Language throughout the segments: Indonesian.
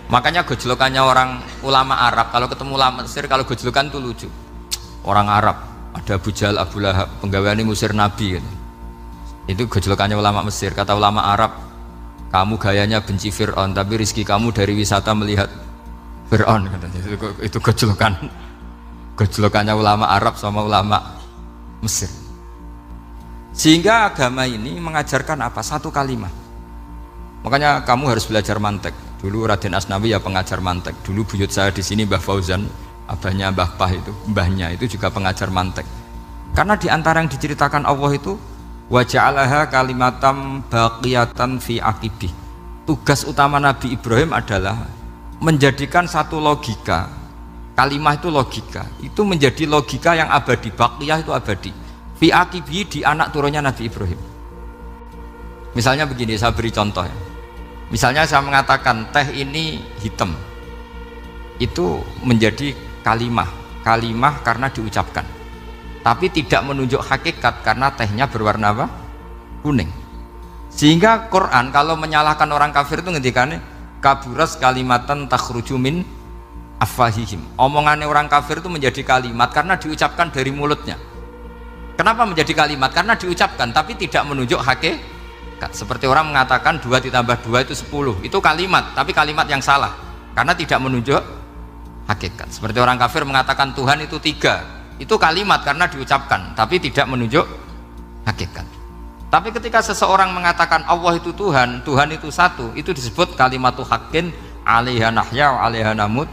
Makanya gojlokannya orang ulama Arab kalau ketemu ulama Mesir, kalau gojlokan itu lucu. Orang Arab, ada Abu Jahal, Abu Lahab, penggaweane ngusir Nabi gitu. Itu gojlokannya ulama Mesir. Kata ulama Arab, kamu gayanya benci Fir'aun, tapi rizki kamu dari wisata melihat Fir'aun. Itu gojlokannya ulama Arab sama ulama Mesir. Sehingga agama ini mengajarkan apa? Satu kalimat. Makanya kamu harus belajar mantek. Dulu Raden Asnawi ya pengajar mantek. Dulu buyut saya di sini Mbah Fauzan, abahnya Mbah Pah itu, mbahnya itu juga pengajar mantek. Karena di antara yang diceritakan Allah itu wa ja'alaha kalimatam baqiyatan fi aqibih. Tugas utama Nabi Ibrahim adalah menjadikan satu logika. Kalimah itu logika. Itu menjadi logika yang abadi. Baqiyah itu abadi. Fi aqibih di anak turunnya Nabi Ibrahim. Misalnya begini, saya beri contoh ya. Misalnya saya mengatakan teh ini hitam, itu menjadi kalimah karena diucapkan, tapi tidak menunjuk hakikat karena tehnya berwarna apa? Kuning. Sehingga Quran kalau menyalahkan orang kafir itu ngendikane kaburas kalimatan takhruju min afwahihim. Omongannya orang kafir itu menjadi kalimat karena diucapkan dari mulutnya. Kenapa menjadi kalimat? Karena diucapkan tapi tidak menunjuk hakikat. Seperti orang mengatakan 2 ditambah 2 itu 10, itu kalimat, tapi kalimat yang salah karena tidak menunjuk hakikat. Seperti orang kafir mengatakan Tuhan itu 3, itu kalimat karena diucapkan tapi tidak menunjuk hakikat. Tapi ketika seseorang mengatakan Allah itu Tuhan, Tuhan itu satu, itu disebut kalimatu haqqin 'alaiha nahya wa 'alaiha namut.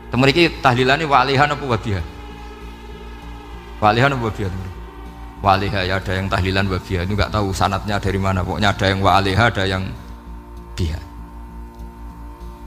Temeriki tahlilane wa 'alaiha napa wa biha? Wa 'alaiha napa wa biha? Waliha ya, ada yang tahlilan wabiyah, itu nggak tahu sanatnya dari mana, pokoknya ada yang waliha, ada yang biha.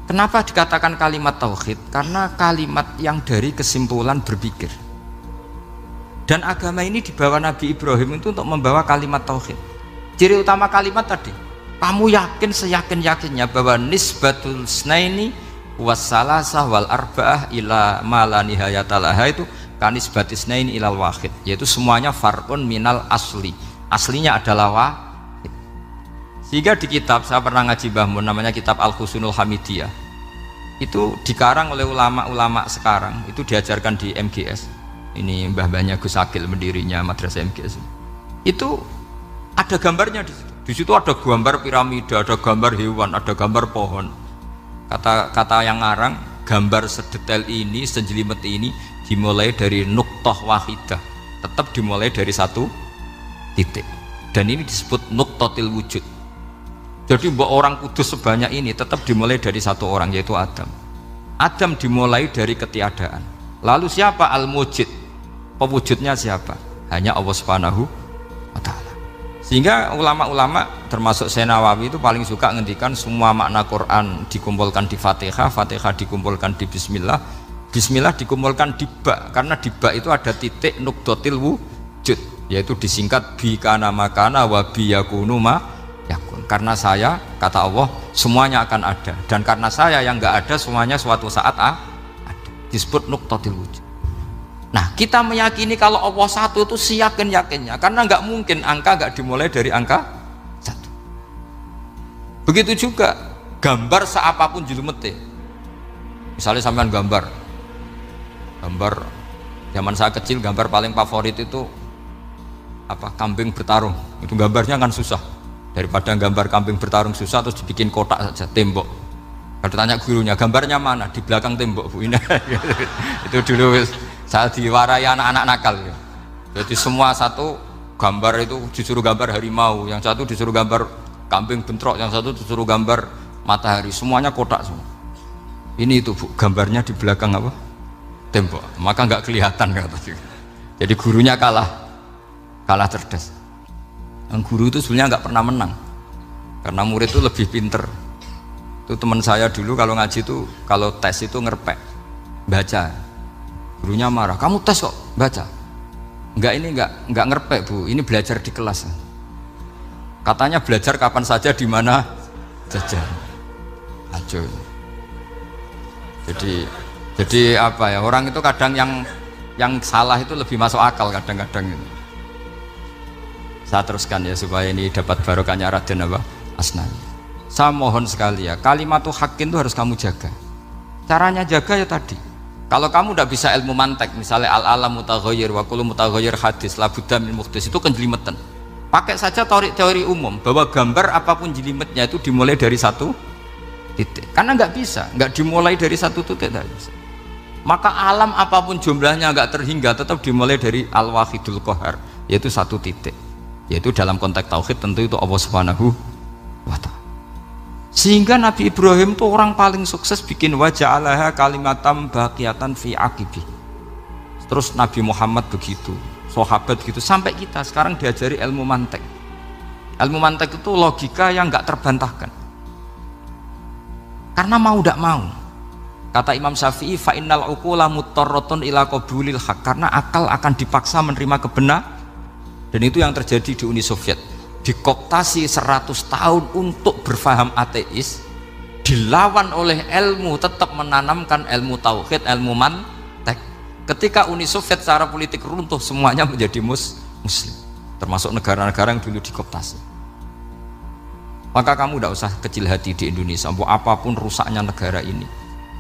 Kenapa dikatakan kalimat tauhid? Karena kalimat yang dari kesimpulan berpikir. Dan agama ini dibawa Nabi Ibrahim itu untuk membawa kalimat tauhid. Ciri utama kalimat tadi, kamu yakin seyakin-yakinnya bahwa nisbatul snaini wassalasah wal arba'ah ila ma la nihayatalaha itu kanis batisnain ilal wahid, yaitu semuanya far'un minal asli, aslinya adalah wahid. Sehingga di kitab, saya pernah ngaji Mbah Mun, namanya kitab Al-Husunul Hamidiyah, itu dikarang oleh ulama-ulama sekarang, itu diajarkan di MGS. Ini mbah-mbahnya Gus Akil, pendirinya madrasah MGS. Itu ada gambarnya di situ. Di situ ada gambar piramida, ada gambar hewan, ada gambar pohon. Kata yang ngarang, gambar sedetail ini, sejelimet ini dimulai dari nuktah wahidah, tetap dimulai dari satu titik, dan ini disebut nuktatil wujud. Jadi mbok orang kudus sebanyak ini tetap dimulai dari satu orang, yaitu Adam. Adam dimulai dari ketiadaan. Lalu siapa al-mujid? Pewujudnya siapa? Hanya Allah Subhanahu wa ta'ala. Sehingga ulama-ulama termasuk Syekh Nawawi itu paling suka ngendikan semua makna Quran dikumpulkan di Fatihah, Fatihah dikumpulkan di Bismillah, Bismillah dikumpulkan di ba, karena di ba itu ada titik nukdotil wujud, yaitu disingkat bi kana makana wa bi yakunu ma yakun. Karena saya, kata Allah, semuanya akan ada, dan karena saya yang enggak ada, semuanya suatu saat ada. Disebut nukdotil wujud. Nah, kita meyakini kalau Allah satu itu seyakin-yakinnya, karena enggak mungkin angka enggak dimulai dari angka satu. Begitu juga gambar seapapun julumete. Misalnya sampean gambar zaman saya kecil, gambar paling favorit itu apa? Kambing bertarung. Itu gambarnya kan susah, daripada gambar kambing bertarung susah terus dibikin kotak saja, tembok. Kalau tanya gurunya, gambarnya mana? Di belakang tembok, Bu. Ini itu dulu saya diwarai anak-anak nakal ya. Jadi semua satu gambar itu disuruh gambar harimau, yang satu disuruh gambar kambing bentrok, yang satu disuruh gambar matahari, semuanya kotak semua. Ini itu, Bu, gambarnya di belakang apa? Tembok, maka nggak kelihatan katanya. Jadi gurunya kalah cerdas. Yang guru itu sebenarnya nggak pernah menang, karena murid itu lebih pinter. Itu teman saya dulu kalau ngaji itu, kalau tes itu ngerpek baca, gurunya marah, kamu tes kok baca? Enggak ngerpek, Bu, ini belajar di kelas. Katanya belajar kapan saja di mana saja. Ajo. Jadi apa ya, orang itu kadang yang salah itu lebih masuk akal kadang-kadang itu. Saya teruskan ya supaya ini dapat barokahnya Raden Asnawi. Saya mohon sekali ya, kalimatul haqqin itu harus kamu jaga. Caranya jaga ya tadi. Kalau kamu tidak bisa ilmu mantek, misalnya al-alam mutaghayyir wa kullu mutaghayyir hadis la budda min muhdits, itu kenjelimetan. Pakai saja teori umum bahwa gambar apapun jelimetnya itu dimulai dari satu titik. Karena nggak bisa, nggak dimulai dari satu titik tidak bisa. Maka alam apapun jumlahnya nggak terhingga tetap dimulai dari al-wahidul qahar, yaitu satu titik. Yaitu dalam konteks tauhid tentu itu Allah Subhanahu wa ta'ala. Sehingga Nabi Ibrahim itu orang paling sukses bikin waja'alaha kalimatam baqiyatan fi aqibi. Terus Nabi Muhammad begitu, sahabat gitu, sampai kita sekarang diajari ilmu mantek. Ilmu mantek itu logika yang nggak terbantahkan. Karena mau tidak mau. Kata Imam Syafi'i, fa innal uqula muttarratun ila qabulil haq, karena akal akan dipaksa menerima kebenaran. Dan itu yang terjadi di Uni Soviet. Dikooptasi 100 tahun untuk berfaham ateis, dilawan oleh ilmu tetap menanamkan ilmu tauhid, ilmu mantek. Ketika Uni Soviet secara politik runtuh, semuanya menjadi muslim, termasuk negara-negara yang dulu dikooptasi. Maka kamu tidak usah kecil hati di Indonesia, apapun rusaknya negara ini,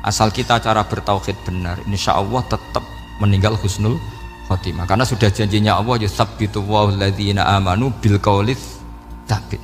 asal kita cara bertauhid benar, insya Allah tetap meninggal husnul khotimah. Karena sudah janjinya Allah, yusabbitu walladzina amanu bil qaulits tsabit.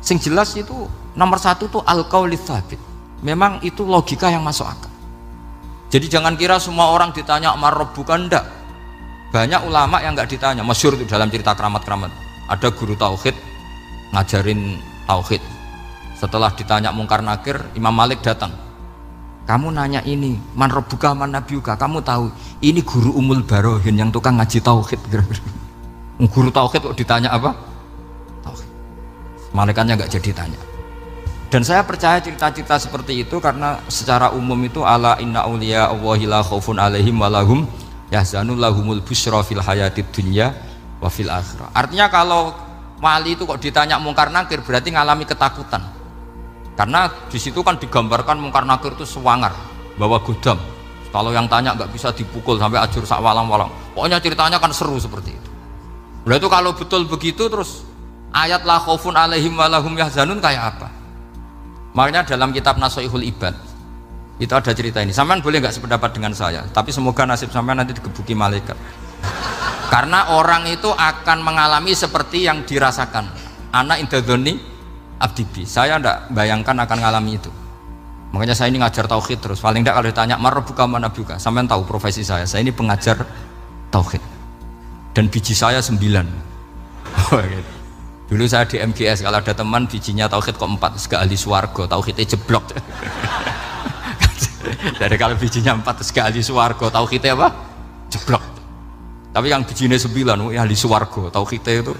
Sing jelas itu nomor satu tuh al qaulits tsabit. Memang itu logika yang masuk akal. Jadi jangan kira semua orang ditanya marrob, bukan, ndak. Banyak ulama yang nggak ditanya. Masyhur itu dalam cerita keramat-keramat. Ada guru tauhid ngajarin tauhid. Setelah ditanya mungkar nakir, Imam Malik datang. Kamu nanya ini, man rabbuka man nabiyuka, kamu tahu ini guru Umul Barohin yang tukang ngaji tauhid. Guru tauhid kok ditanya apa? Tauhid. Malaikatnya nggak jadi tanya. Dan saya percaya cerita-cerita seperti itu karena secara umum itu ala inna auliya Allahi la khaufun alaihim walahum yahzanun lahumul busyra fil hayatid dunya wa fil akhirah. Artinya kalau wali itu kok ditanya mungkar nakir berarti ngalami ketakutan. Karena di situ kan digambarkan mungkar nakir itu sewangar, bawa gudam. Kalau yang tanya nggak bisa dipukul sampai ajur sak walang-walang. Pokoknya ceritanya kan seru seperti itu. Berarti kalau betul begitu terus ayat la khaufun alaihim walahum yahzanun kayak apa? Makanya dalam kitab Nashihul Ibad itu ada cerita ini. Sampean boleh nggak sependapat dengan saya, tapi semoga nasib sampean nanti digebuki malaikat. Karena orang itu akan mengalami seperti yang dirasakan. Ana indadzoni abdibi, saya tidak bayangkan akan ngalami itu. Makanya saya ini ngajar tauhid terus. Paling tidak kalau ditanya marrobuka manabuka, sampean tahu profesi saya ini pengajar tauhid. Dan biji saya 9. Gitu. Dulu saya di MGS, kalau ada teman bijinya tauhid kok 4, segala ahli swarga, tauhidnya jeblok. Dari kalau bijinya 4 segala ahli swarga, tauhidnya apa? Jeblok. Tapi yang bijinya 9, ahli swarga, tauhidnya itu,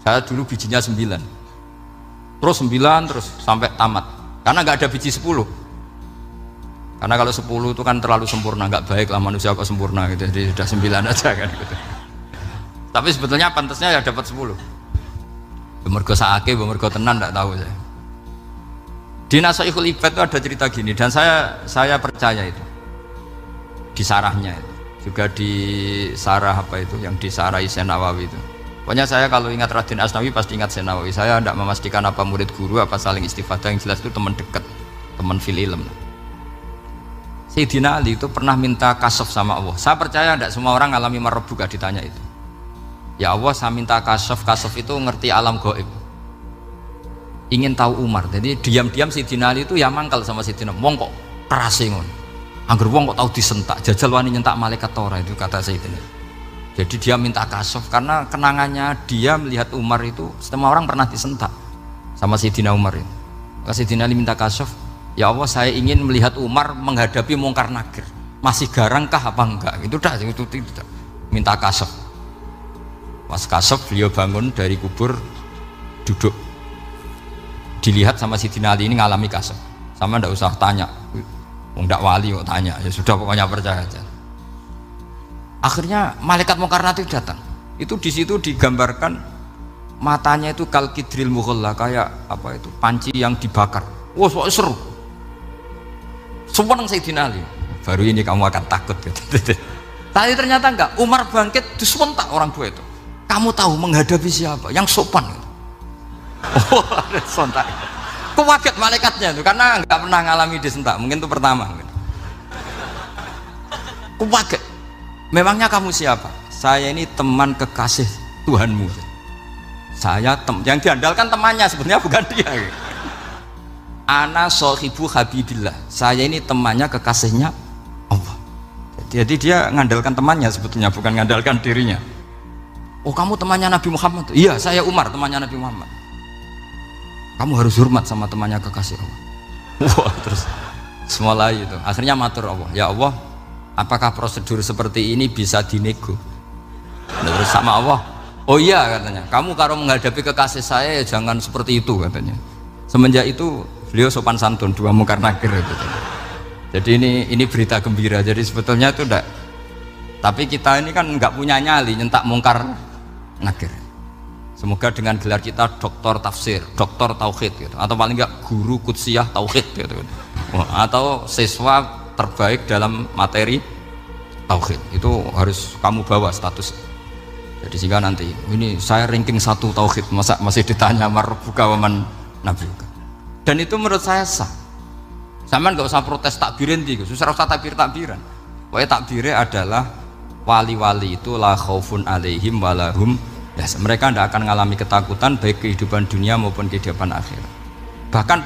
saya dulu bijinya 9. Terus 9 terus sampai tamat. Karena nggak ada biji 10. Karena kalau 10 itu kan terlalu sempurna, nggak baik lah manusia kok sempurna gitu. Jadi sudah 9 aja kan gitu. Tapi sebetulnya pantasnya ya dapat 10. Bemergo saake, bemergo tenan nggak tahu saya. Di Nashihul Ibad itu ada cerita gini dan saya percaya itu. Di sarahnya itu. Juga di sarah apa itu yang disarahi Syekh Nawawi itu. Pokoknya saya kalau ingat Raden Asnawi pasti ingat Syekh Nawawi. Saya tidak memastikan apa murid guru apa saling istifadah, yang jelas itu teman dekat, teman fil ilm. Sayyidina Ali itu pernah minta kasaf sama Allah. Saya percaya tidak semua orang alami marbuka ditanya itu. Ya Allah, saya minta kasaf itu ngerti alam gaib. Ingin tahu Umar. Jadi diam-diam Sayyidina Ali itu ya mangkal sama Sayyidina. Wong kok kerase ngono. Angger wong kok tahu disentak, jajal wani nyentak malaikat ora, itu kata Sayyidina. Jadi dia minta kasaf karena kenangannya dia melihat Umar itu semua orang pernah disentak sama Sayyidina Umar itu. Maka Sayyidina Ali minta kasaf, ya Allah saya ingin melihat Umar menghadapi mungkar nakir. Masih garangkah apa enggak? Itu dah, itu tidak. Minta kasaf. Pas kasaf beliau bangun dari kubur, duduk. Dilihat sama Sayyidina Ali ini ngalami kasaf. Sama ndak usah tanya. Ndak wali kok tanya. Ya sudah pokoknya percaya aja. Akhirnya malaikat mungkar nakir datang. Itu di situ digambarkan matanya itu kalkidril mughalla, kayak apa itu panci yang dibakar. Wah, seru. Semua Sayyidina Ali. Baru ini kamu akan takut. Tapi ternyata enggak. Umar bangkit disewentak orang tua itu. Kamu tahu menghadapi siapa? Yang sopan. Oh, sontak. Aku kaget malaikatnya itu karena nggak pernah ngalami disentak, mungkin itu pertama. Aku kaget. Memangnya kamu siapa? Saya ini teman kekasih Tuhanmu. Saya yang diandalkan temannya sebenarnya bukan dia. Ana sohibu habibillah. Saya ini temannya kekasihnya Allah. Jadi dia ngandalkan temannya sebetulnya bukan ngandalkan dirinya. Oh kamu temannya Nabi Muhammad? Iya saya Umar temannya Nabi Muhammad. Kamu harus hormat sama temannya kekasih Allah. Wah terus mulai itu. Akhirnya matur Allah. Ya Allah, apakah prosedur seperti ini bisa dinego? Terus sama Allah. Oh iya katanya. Kamu kalau menghadapi kekasih saya jangan seperti itu katanya. Semenjak itu beliau sopan santun, dua mungkar nakir gitu. Jadi ini berita gembira. Jadi sebetulnya itu enggak. Tapi kita ini kan nggak punya nyali nyentak mungkar nakir. Semoga dengan gelar kita doktor tafsir, doktor tauhid gitu. Atau paling nggak guru kutsiyah tauhid gitu. Atau siswa terbaik dalam materi tauhid. Itu harus kamu bawa status. Jadi sehingga nanti ini saya ranking 1 tauhid, masa masih ditanya marbuka waman nabiuka. Dan itu menurut saya sah. Sama nggak usah protes takbirin tiga, susah usah takbiran. Pokoknya takbirnya adalah wali-wali itu la khaufun alaihim walahum ya, mereka tidak akan mengalami ketakutan baik kehidupan dunia maupun kehidupan akhirat. Bahkan